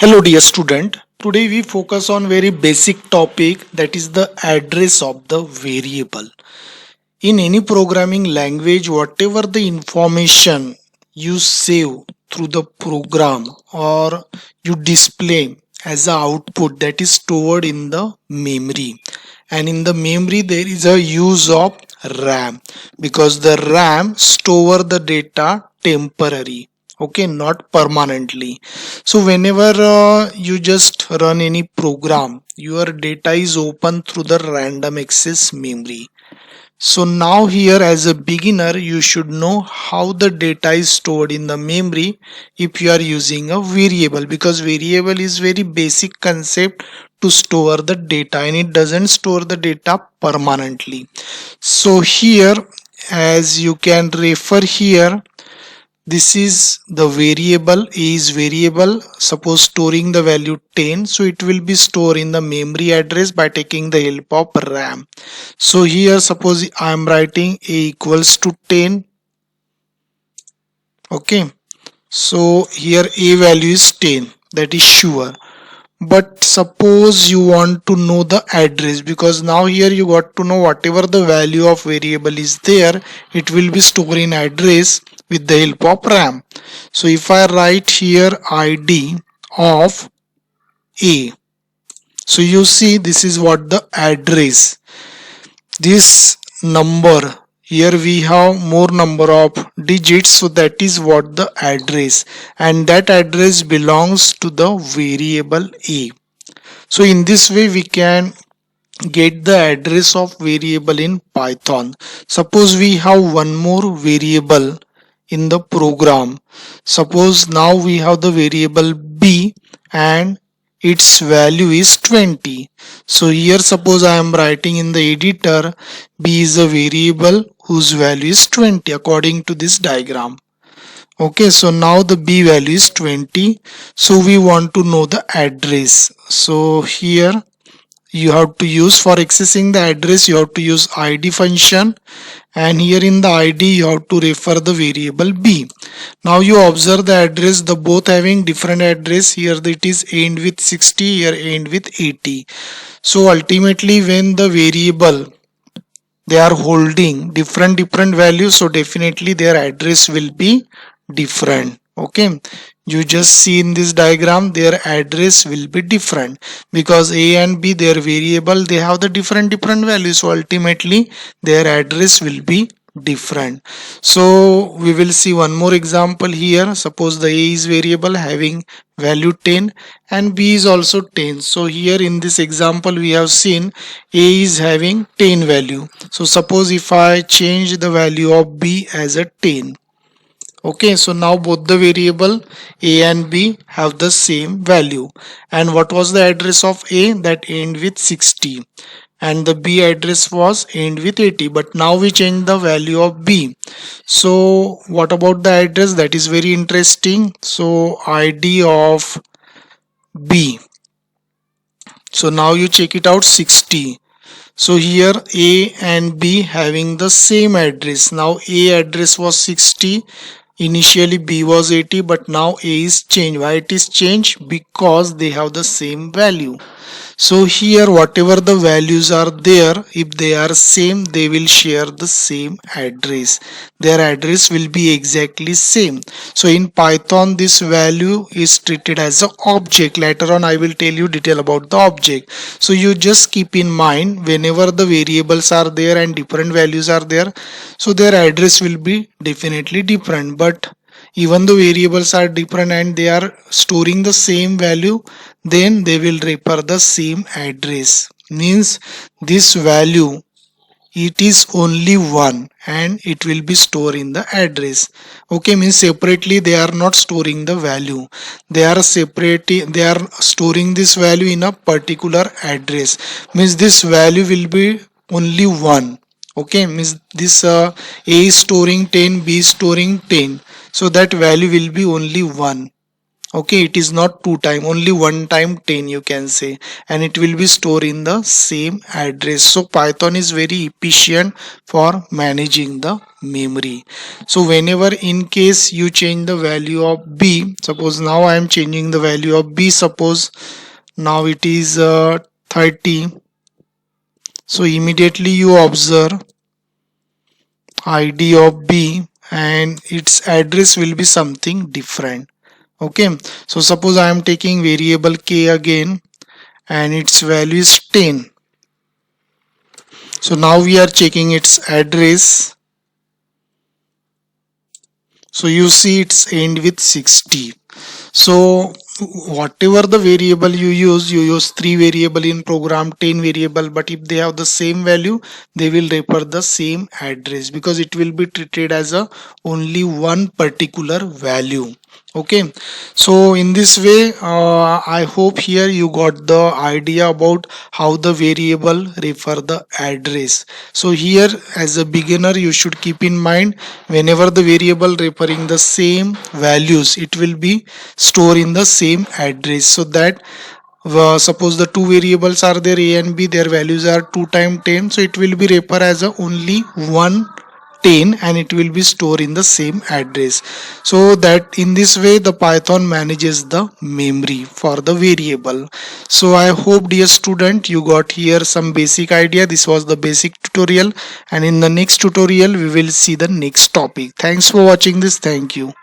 Hello dear student. Today we focus on very basic topic, that is the address of the variable. In any programming language, whatever the information you save through the program or you display as a output, that is stored in the memory. And in the memory there is a use of RAM, because the RAM store the data temporary, okay, not permanently. So whenever you just run any program, your data is open through the random access memory. So now here, as a beginner, you should know how the data is stored in the memory if you are using a variable, because variable is very basic concept to store the data and it doesn't store the data permanently. So here, as you can refer here, this is the variable. A is variable, suppose storing the value 10, so it will be stored in the memory address by taking the help of RAM. So here suppose I am writing A equals to 10, okay, so here A value is 10, that is sure. But suppose you want to know the address, because now here you got to know whatever the value of variable is there, it will be stored in address with the help of RAM. So if I write here ID of A, so you see this is what the address. This number, here we have more number of digits, so that is what the address, and that address belongs to the variable A. So in this way we can get the address of variable in Python. Suppose we have one more variable in the program. Suppose now we have the variable B and its value is 20. So here suppose I am writing in the editor, B is a variable whose value is 20 according to this diagram. Okay, so now the B value is 20. So we want to know the address. So here you have to use, for accessing the address, you have to use id function, and here in the id you have to refer the variable B. Now you observe the address, the both having different address. Here it is end with 60, here end with 80. So ultimately when the variable, they are holding different values, so definitely their address will be different. Okay, you just see in this diagram their address will be different, because A and B, their variable, they have the different values, so ultimately their address will be different. So we will see one more example here. Suppose the A is variable having value 10 and B is also 10. So here in this example we have seen A is having 10 value. So suppose if I change the value of B as a 10, okay, so now both the variable A and B have the same value. And what was the address of A? That end with 60, and the B address was end with 80. But now we change the value of B. So what about the address? That is very interesting. So ID of B. So now you check it out, 60. So here A and B having the same address. Now A address was 60. Initially B was 80, but now A is changed. Why it is changed? Because they have the same value. So here whatever the values are there, if they are same, they will share the same address. Their address will be exactly same. So in Python this value is treated as an object. Later on I will tell you detail about the object. So you just keep in mind, whenever the variables are there and different values are there, so their address will be definitely different. But even though variables are different and they are storing the same value, then they will refer the same address. Means this value, it is only one and it will be stored in the address. Okay, means separately they are not storing the value, they are they are storing this value in a particular address. Means this value will be only one. Okay, means this A is storing 10, B is storing 10, so that value will be only 1. Okay, it is not two time, only one time 10 you can say, and it will be stored in the same address. So Python is very efficient for managing the memory. So whenever in case you change the value of b, suppose now I am changing the value of b, suppose now it is 30. So immediately you observe id of b and its address will be something different. Okay, so suppose I am taking variable k again and its value is 10. So now we are checking its address. So you see it's end with 60. So whatever the variable you use 3 variable in program, 10 variable, but if they have the same value, they will refer the same address because it will be treated as a only one particular value. Okay, so in this way I hope here you got the idea about how the variable refer the address. So here as a beginner you should keep in mind, whenever the variable referring the same values, it will be stored in the same address, so that suppose the two variables are there, a and b, their values are 2 times 10, so it will be refer as a only one 10 and it will be stored in the same address. So that in this way the Python manages the memory for the variable. So I hope dear student you got here some basic idea. This was the basic tutorial, and in the next tutorial we will see the next topic. Thanks for watching this. Thank you.